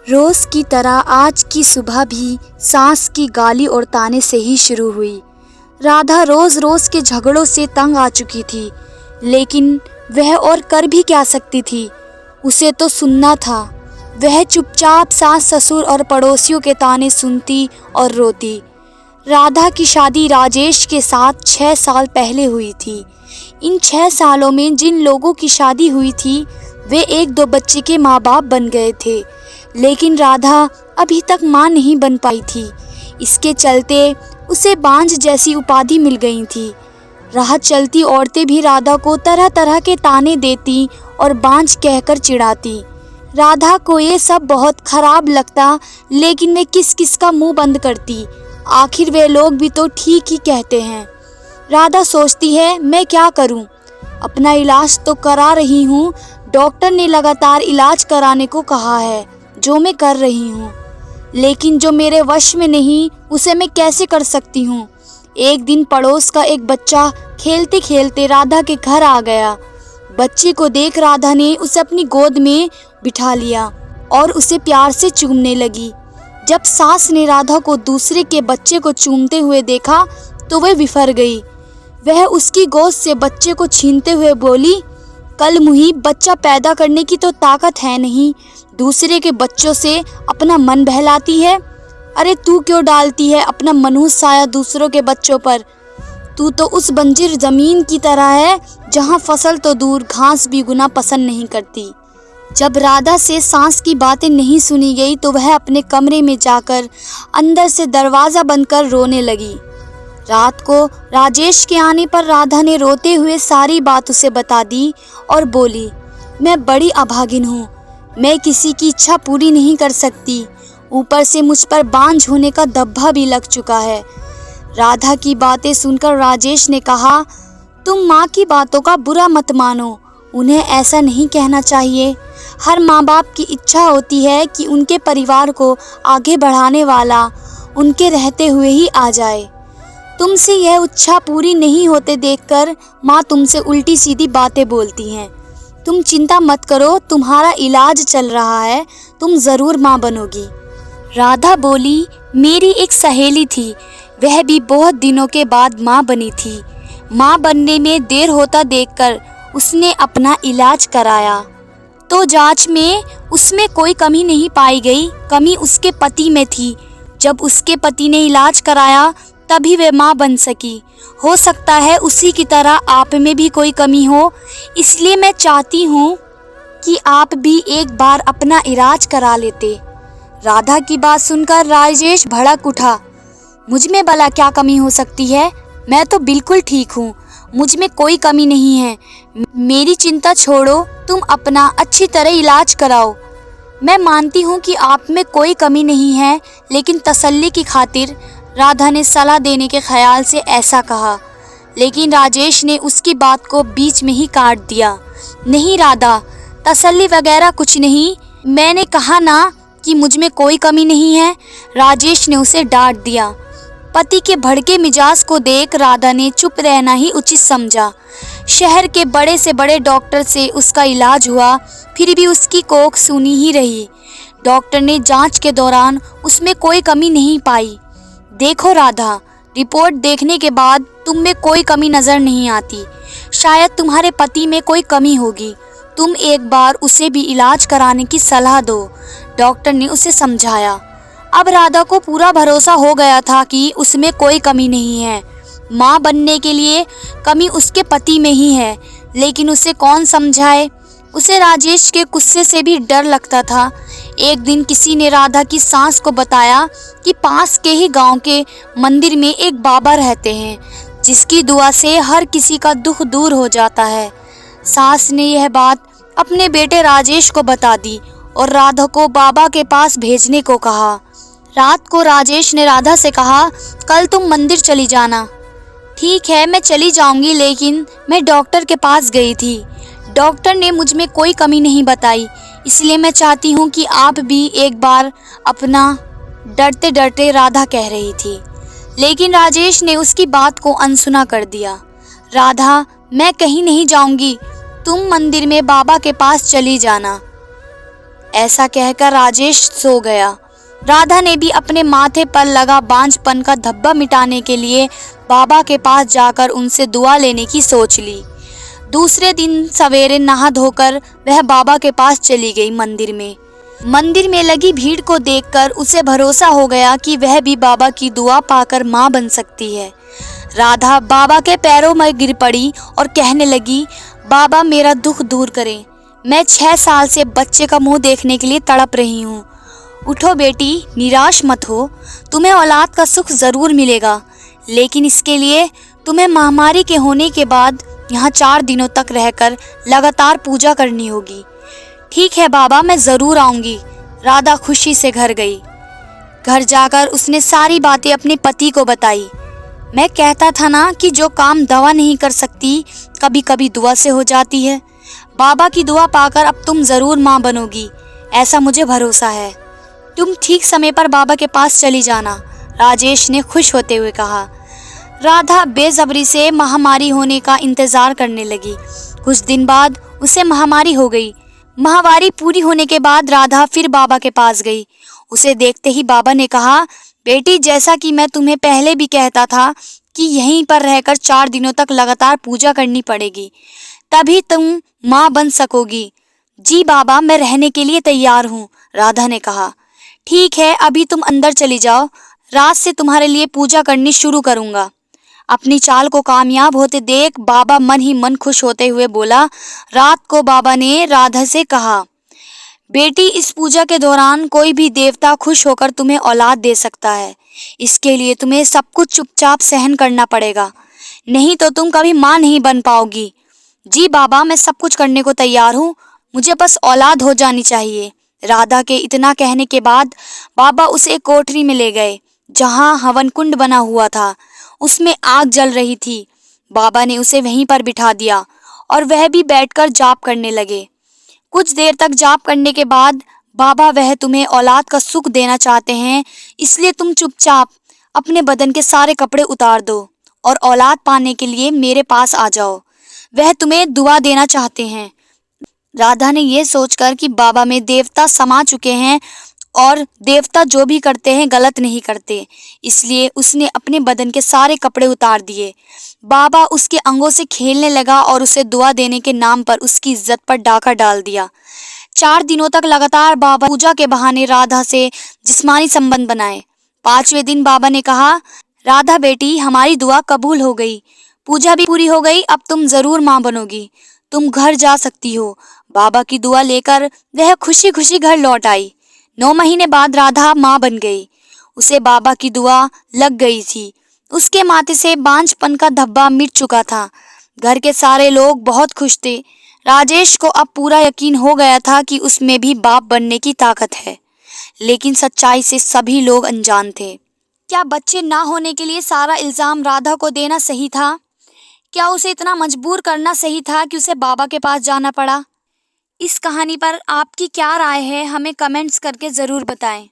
रोज की तरह आज की सुबह भी सास की गाली और ताने से ही शुरू हुई। राधा रोज रोज के झगड़ों से तंग आ चुकी थी, लेकिन वह और कर भी क्या सकती थी। उसे तो सुनना था। वह चुपचाप सास ससुर और पड़ोसियों के ताने सुनती और रोती। राधा की शादी राजेश के साथ 6 साल पहले हुई थी। इन 6 सालों में जिन लोगों की शादी हुई थी वे 1-2 बच्चे के माँ बाप बन गए थे, लेकिन राधा अभी तक माँ नहीं बन पाई थी। इसके चलते उसे बांझ जैसी उपाधि मिल गई थी। राह चलती औरतें भी राधा को तरह तरह के ताने देती और बांझ कहकर चिढ़ाती। राधा को ये सब बहुत खराब लगता, लेकिन वे किस किस का मुंह बंद करती। आखिर वे लोग भी तो ठीक ही कहते हैं। राधा सोचती है, मैं क्या करूं? अपना इलाज तो करा रही हूं। डॉक्टर ने लगातार इलाज कराने को कहा है, जो मैं कर रही हूं, लेकिन जो मेरे वश में नहीं उसे मैं कैसे कर सकती हूं। एक दिन पड़ोस का एक बच्चा खेलते खेलते राधा के घर आ गया। बच्चे को देख राधा ने उसे अपनी गोद में बिठा लिया और उसे प्यार से चूमने लगी। जब सास ने राधा को दूसरे के बच्चे को चूमते हुए देखा तो वह विफर गई। वह उसकी गोद से बच्चे को छीनते हुए बोली, कल मुही बच्चा पैदा करने की तो ताकत है नहीं, दूसरे के बच्चों से अपना मन बहलाती है। अरे तू क्यों डालती है अपना मनहूस साया दूसरों के बच्चों पर? तू तो उस बंजर जमीन की तरह है जहाँ फसल तो दूर घास भी गुना पसंद नहीं करती। जब राधा से सास की बातें नहीं सुनी गई तो वह अपने कमरे में जाकर अंदर से दरवाज़ा बंद कर रोने लगी। रात को राजेश के आने पर राधा ने रोते हुए सारी बात उसे बता दी और बोली, मैं बड़ी अभागिन हूँ, मैं किसी की इच्छा पूरी नहीं कर सकती, ऊपर से मुझ पर बांझ होने का धब्बा भी लग चुका है। राधा की बातें सुनकर राजेश ने कहा, तुम माँ की बातों का बुरा मत मानो, उन्हें ऐसा नहीं कहना चाहिए। हर माँ बाप की इच्छा होती है कि उनके परिवार को आगे बढ़ाने वाला उनके रहते हुए ही आ जाए। तुमसे यह इच्छा पूरी नहीं होते देखकर माँ तुमसे उल्टी सीधी बातें बोलती हैं। तुम चिंता मत करो, तुम्हारा इलाज चल रहा है, तुम ज़रूर माँ बनोगी। राधा बोली, मेरी एक सहेली थी, वह भी बहुत दिनों के बाद माँ बनी थी। माँ बनने में देर होता देखकर उसने अपना इलाज कराया तो जांच में उसमें कोई कमी नहीं पाई गई। कमी उसके पति में थी। जब उसके पति ने इलाज कराया तभी वे माँ बन सकी। हो सकता है उसी की तरह आप में भी कोई कमी हो, इसलिए मैं चाहती हूँ कि आप भी एक बार अपना इलाज करा लेते। राधा की बात सुनकर राजेश भड़क उठा। मुझ में भला क्या कमी हो सकती है? मैं तो बिल्कुल ठीक हूँ, मुझ में कोई कमी नहीं है। मेरी चिंता छोड़ो, तुम अपना अच्छी तरह इलाज कराओ। मैं मानती हूँ कि आप में कोई कमी नहीं है, लेकिन तसल्ली की खातिर राधा ने सलाह देने के ख्याल से ऐसा कहा, लेकिन राजेश ने उसकी बात को बीच में ही काट दिया। नहीं राधा, तसल्ली वगैरह कुछ नहीं, मैंने कहा ना कि मुझ में कोई कमी नहीं है। राजेश ने उसे डांट दिया। पति के भड़के मिजाज को देख राधा ने चुप रहना ही उचित समझा। शहर के बड़े से बड़े डॉक्टर से उसका इलाज हुआ, फिर भी उसकी कोख सूनी ही रही। डॉक्टर ने जांच के दौरान उसमें कोई कमी नहीं पाई। देखो राधा, रिपोर्ट देखने के बाद तुम में कोई कमी नज़र नहीं आती। शायद तुम्हारे पति में कोई कमी होगी, तुम एक बार उसे भी इलाज कराने की सलाह दो। डॉक्टर ने उसे समझाया। अब राधा को पूरा भरोसा हो गया था कि उसमें कोई कमी नहीं है। माँ बनने के लिए कमी उसके पति में ही है, लेकिन उसे कौन समझाए। उसे राजेश के गुस्से से भी डर लगता था। एक दिन किसी ने राधा की सास को बताया कि पास के ही गांव के मंदिर में एक बाबा रहते हैं, जिसकी दुआ से हर किसी का दुख दूर हो जाता है। सास ने यह बात अपने बेटे राजेश को बता दी और राधा को बाबा के पास भेजने को कहा। रात को राजेश ने राधा से कहा, कल तुम मंदिर चली जाना। ठीक है, मैं चली जाऊंगी, लेकिन मैं डॉक्टर के पास गई थी। डॉक्टर ने मुझ में कोई कमी नहीं बताई, इसलिए मैं चाहती हूँ कि आप भी एक बार अपना। डरते डरते राधा कह रही थी, लेकिन राजेश ने उसकी बात को अनसुना कर दिया। राधा, मैं कहीं नहीं जाऊंगी, तुम मंदिर में बाबा के पास चली जाना। ऐसा कहकर राजेश सो गया। राधा ने भी अपने माथे पर लगा बांझपन का धब्बा मिटाने के लिए बाबा के पास जाकर उनसे दुआ लेने की सोच ली। दूसरे दिन सवेरे नहा धोकर वह बाबा के पास चली गई। मंदिर में लगी भीड़ को देखकर उसे भरोसा हो गया कि वह भी बाबा की दुआ पाकर मां बन सकती है। राधा बाबा के पैरों में गिर पड़ी और कहने लगी, बाबा मेरा दुख दूर करें। मैं 6 साल से बच्चे का मुंह देखने के लिए तड़प रही हूँ। उठो बेटी, निराश मत हो, तुम्हें औलाद का सुख जरूर मिलेगा, लेकिन इसके लिए तुम्हें महामारी के होने के बाद यहाँ 4 दिनों तक रहकर लगातार पूजा करनी होगी। ठीक है बाबा, मैं जरूर आऊंगी। राधा खुशी से घर गई। घर जाकर उसने सारी बातें अपने पति को बताई। मैं कहता था ना कि जो काम दवा नहीं कर सकती कभी कभी दुआ से हो जाती है। बाबा की दुआ पाकर अब तुम जरूर माँ बनोगी, ऐसा मुझे भरोसा है। तुम ठीक समय पर बाबा के पास चली जाना, राजेश ने खुश होते हुए कहा। राधा बेसब्री से महामारी होने का इंतजार करने लगी। कुछ दिन बाद उसे महामारी हो गई। महामारी पूरी होने के बाद राधा फिर बाबा के पास गई। उसे देखते ही बाबा ने कहा, बेटी जैसा कि मैं तुम्हें पहले भी कहता था कि यहीं पर रहकर 4 दिनों तक लगातार पूजा करनी पड़ेगी, तभी तुम माँ बन सकोगी। जी बाबा, मैं रहने के लिए तैयार हूँ, राधा ने कहा। ठीक है, अभी तुम अंदर चली जाओ, रात से तुम्हारे लिए पूजा करनी शुरू करूँगा। अपनी चाल को कामयाब होते देख बाबा मन ही मन खुश होते हुए बोला। रात को बाबा ने राधा से कहा, बेटी इस पूजा के दौरान कोई भी देवता खुश होकर तुम्हें औलाद दे सकता है। इसके लिए तुम्हें सब कुछ चुपचाप सहन करना पड़ेगा, नहीं तो तुम कभी माँ नहीं बन पाओगी। जी बाबा, मैं सब कुछ करने को तैयार हूँ, मुझे बस औलाद हो जानी चाहिए। राधा के इतना कहने के बाद बाबा उसे एक कोठरी में ले गए जहाँ हवन कुंड बना हुआ था। उसमें आग जल रही थी। बाबा ने उसे वहीं पर बिठा दिया और वह भी बैठकर जाप करने लगे। कुछ देर तक जाप करने के बाद, बाबा वह तुम्हें औलाद का सुख देना चाहते हैं, इसलिए तुम चुपचाप अपने बदन के सारे कपड़े उतार दो और औलाद पाने के लिए मेरे पास आ जाओ। वह तुम्हें दुआ देना चाहते हैं। राधा ने यह सोचकर कि बाबा में देवता समा चुके हैं और देवता जो भी करते हैं गलत नहीं करते, इसलिए उसने अपने बदन के सारे कपड़े उतार दिए। बाबा उसके अंगों से खेलने लगा और उसे दुआ देने के नाम पर उसकी इज्जत पर डाका डाल दिया। 4 दिनों तक लगातार बाबा पूजा के बहाने राधा से जिस्मानी संबंध बनाए। 5वें दिन बाबा ने कहा, राधा बेटी, हमारी दुआ कबूल हो गई, पूजा भी पूरी हो गई, अब तुम जरूर माँ बनोगी, तुम घर जा सकती हो। बाबा की दुआ लेकर वह खुशी खुशी घर लौट आई। 9 महीने बाद राधा माँ बन गई। उसे बाबा की दुआ लग गई थी। उसके माथे से बांझपन का धब्बा मिट चुका था। घर के सारे लोग बहुत खुश थे। राजेश को अब पूरा यकीन हो गया था कि उसमें भी बाप बनने की ताकत है, लेकिन सच्चाई से सभी लोग अनजान थे। क्या बच्चे ना होने के लिए सारा इल्जाम राधा को देना सही था? क्या उसे इतना मजबूर करना सही था कि उसे बाबा के पास जाना पड़ा? इस कहानी पर आपकी क्या राय है, हमें कमेंट्स करके ज़रूर बताएं।